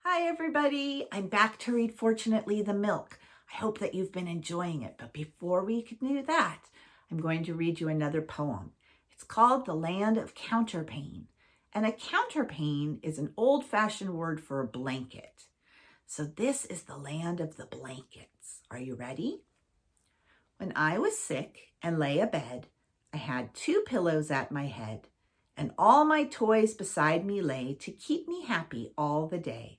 Hi, everybody. I'm back to read Fortunately the Milk. I hope that you've been enjoying it. But before we can do that, I'm going to read you another poem. It's called The Land of Counterpane. And a counterpane is an old-fashioned word for a blanket. So this is the land of the blankets. Are you ready? When I was sick and lay abed, I had 2 pillows at my head, and all my toys beside me lay to keep me happy all the day.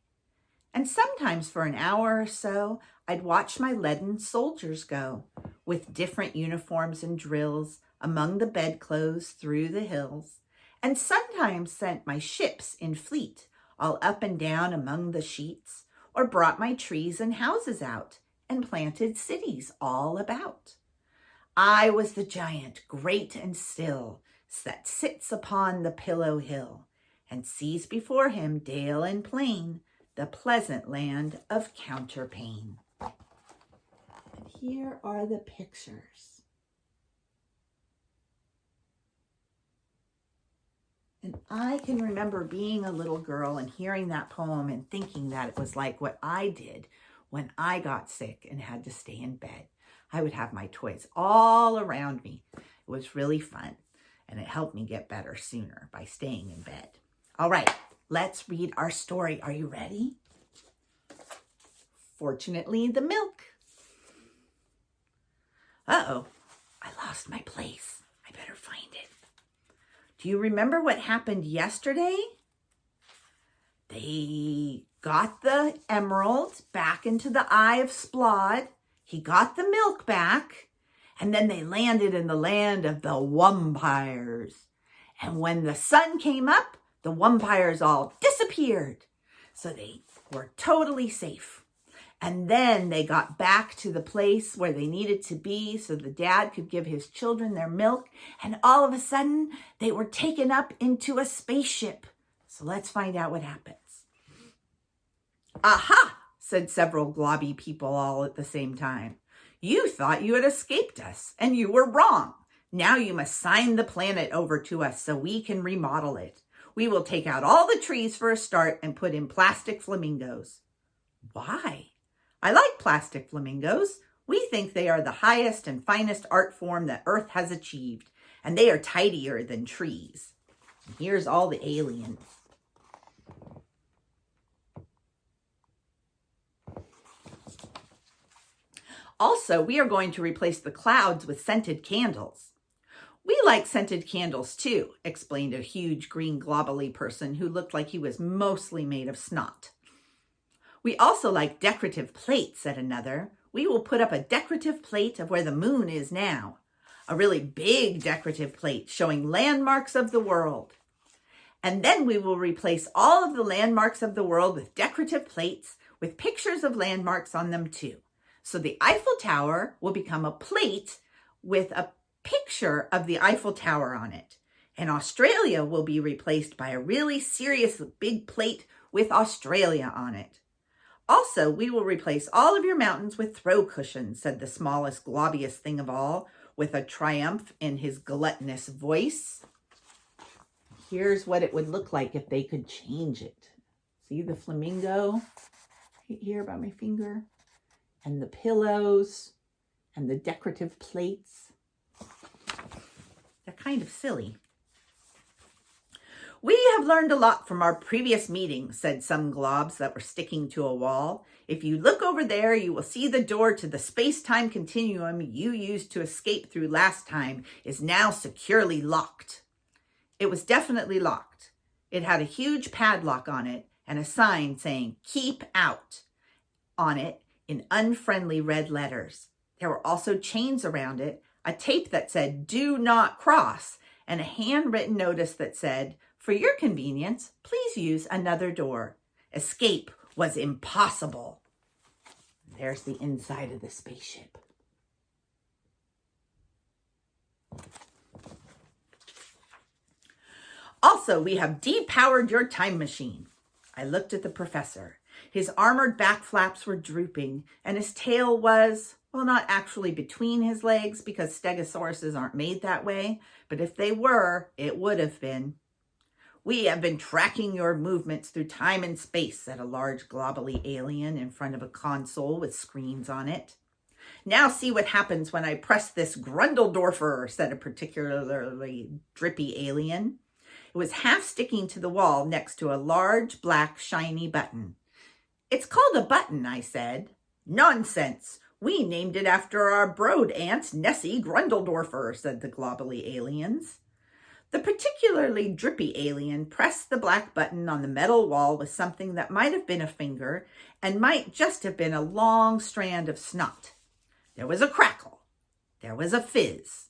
And sometimes for an hour or so, I'd watch my leaden soldiers go, with different uniforms and drills, among the bedclothes through the hills, and sometimes sent my ships in fleet, all up and down among the sheets, or brought my trees and houses out, and planted cities all about. I was the giant, great and still, that sits upon the pillow hill, and sees before him dale and plain, the pleasant land of Counterpane. And here are the pictures. And I can remember being a little girl and hearing that poem and thinking that it was like what I did when I got sick and had to stay in bed. I would have my toys all around me. It was really fun, and it helped me get better sooner by staying in bed. All right, let's read our story. Are you ready? Fortunately, the Milk. Uh-oh, I lost my place. I better find it. Do you remember what happened yesterday? They got the emerald back into the Eye of Splod. He got the milk back, and then they landed in the land of the Wumpires. And when the sun came up, the Wumpires all disappeared. So they were totally safe. And then they got back to the place where they needed to be so the dad could give his children their milk. And all of a sudden, they were taken up into a spaceship. So let's find out what happens. Aha, said several globby people all at the same time. You thought you had escaped us, and you were wrong. Now you must sign the planet over to us so we can remodel it. We will take out all the trees for a start and put in plastic flamingos. Why? I like plastic flamingos. We think they are the highest and finest art form that Earth has achieved, and they are tidier than trees. And here's all the aliens. Also, we are going to replace the clouds with scented candles. We like scented candles too, explained a huge green globally person who looked like he was mostly made of snot. We also like decorative plates, said another. We will put up a decorative plate of where the moon is now. A really big decorative plate showing landmarks of the world. And then we will replace all of the landmarks of the world with decorative plates with pictures of landmarks on them too. So the Eiffel Tower will become a plate with a picture of the Eiffel Tower on it. And Australia will be replaced by a really serious big plate with Australia on it. Also, we will replace all of your mountains with throw cushions, said the smallest, globbiest thing of all, with a triumph in his gluttonous voice. Here's what it would look like if they could change it. See the flamingo right here by my finger? And the pillows, and the decorative plates. They're kind of silly. We have learned a lot from our previous meetings, said some globs that were sticking to a wall. If you look over there, you will see the door to the space-time continuum you used to escape through last time is now securely locked. It was definitely locked. It had a huge padlock on it and a sign saying, "Keep out," on it, in unfriendly red letters. There were also chains around it, a tape that said, "Do not cross," and a handwritten notice that said, "For your convenience, please use another door. Escape was impossible." There's the inside of the spaceship. Also, we have depowered your time machine. I looked at the professor. His armored back flaps were drooping, and his tail was, well, not actually between his legs because stegosauruses aren't made that way, but if they were, it would have been. We have been tracking your movements through time and space, said a large globally alien in front of a console with screens on it. Now see what happens when I press this Grundledorfer, said a particularly drippy alien. It was half sticking to the wall next to a large, black, shiny button. It's called a button, I said. Nonsense. We named it after our brood aunt, Nessie Grundledorfer, said the globally aliens. The particularly drippy alien pressed the black button on the metal wall with something that might have been a finger and might just have been a long strand of snot. There was a crackle. There was a fizz.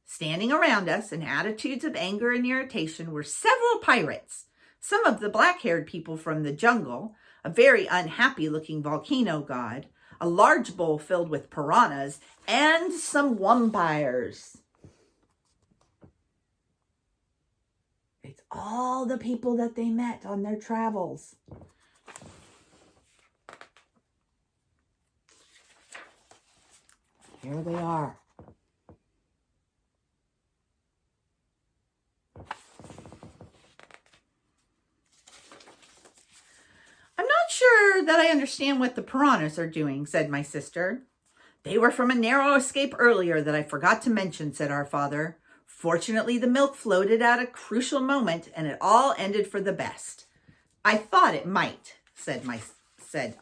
Standing around us in attitudes of anger and irritation were several pirates, some of the black-haired people from the jungle, a very unhappy-looking volcano god, a large bowl filled with piranhas, and some vampires. It's all the people that they met on their travels. Here they are. I'm not sure that I understand what the piranhas are doing, said my sister. They were from a narrow escape earlier that I forgot to mention, said our father. Fortunately, the milk floated at a crucial moment, and it all ended for the best. I thought it might, I said.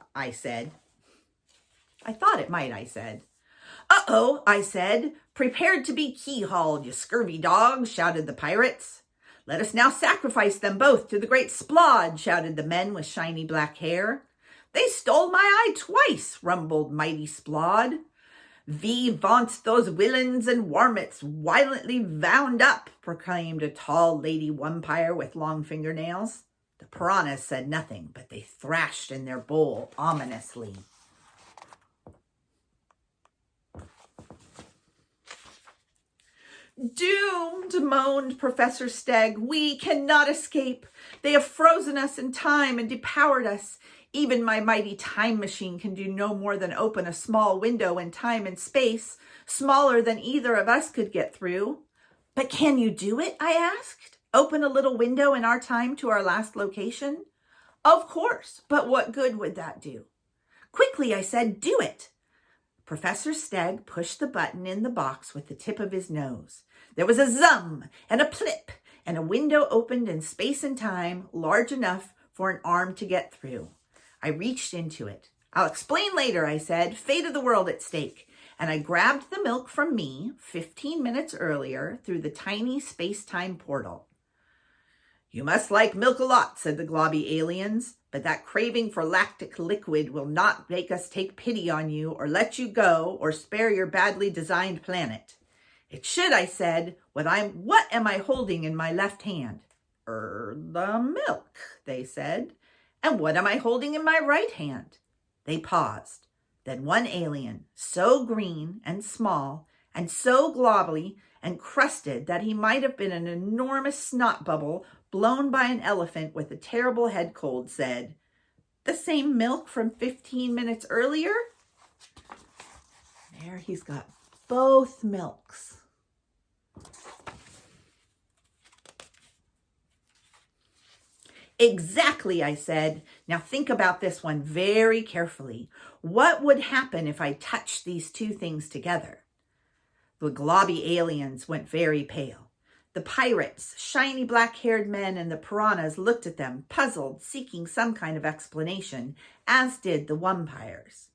Uh-oh, I said. Prepared to be keyhauled, you scurvy dogs, shouted the pirates. Let us now sacrifice them both to the great Splod, shouted the men with shiny black hair. They stole my eye twice, rumbled mighty Splod. Thee vaunts those villains and warmits violently wound up, proclaimed a tall lady vampire with long fingernails. The piranhas said nothing, but they thrashed in their bowl ominously. Doomed, moaned Professor Steg. We cannot escape. They have frozen us in time and depowered us. Even my mighty time machine can do no more than open a small window in time and space, smaller than either of us could get through. But can you do it? I asked. Open a little window in our time to our last location? Of course, but what good would that do? Quickly, I said, do it. Professor Steg pushed the button in the box with the tip of his nose. There was a zum and a plip, and a window opened in space and time large enough for an arm to get through. I reached into it. I'll explain later, I said, fate of the world at stake. And I grabbed the milk from me 15 minutes earlier through the tiny space-time portal. You must like milk a lot, said the globby aliens, but that craving for lactic liquid will not make us take pity on you or let you go or spare your badly designed planet. It should, I said. What am I holding in my left hand? The milk, they said. And what am I holding in my right hand? They paused. Then one alien, so green and small and so globbly and crusted that he might have been an enormous snot bubble blown by an elephant with a terrible head cold, said, The same milk from 15 minutes earlier? There he's got both milks. Exactly, I said. Now think about this one very carefully. What would happen if I touched these two things together? The globby aliens went very pale. The pirates, shiny black-haired men, and the piranhas looked at them, puzzled, seeking some kind of explanation, as did the vampires.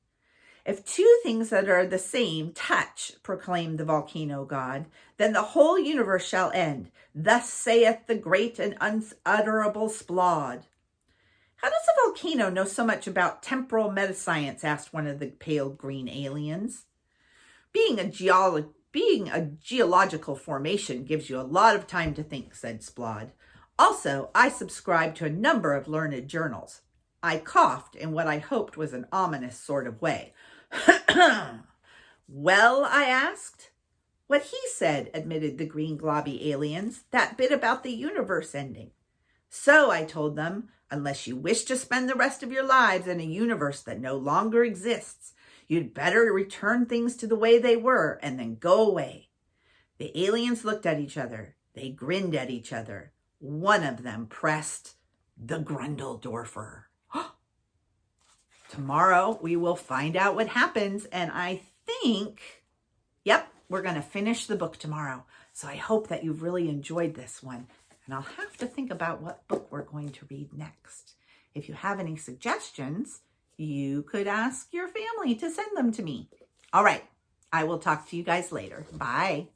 If two things that are the same touch, proclaimed the volcano god, then the whole universe shall end. Thus saith the great and unutterable Splod. How does a volcano know so much about temporal metascience? Asked one of the pale green aliens. Being a geological formation gives you a lot of time to think, said Splod. Also, I subscribe to a number of learned journals. I coughed in what I hoped was an ominous sort of way. Well, I asked. What he said, admitted the green globby aliens, that bit about the universe ending. So, I told them, unless you wish to spend the rest of your lives in a universe that no longer exists, you'd better return things to the way they were and then go away. The aliens looked at each other. They grinned at each other. One of them pressed the Grundledorfer. Tomorrow we will find out what happens, and I think, yep, we're going to finish the book tomorrow. So I hope that you've really enjoyed this one, and I'll have to think about what book we're going to read next. If you have any suggestions, you could ask your family to send them to me. All right, I will talk to you guys later. Bye.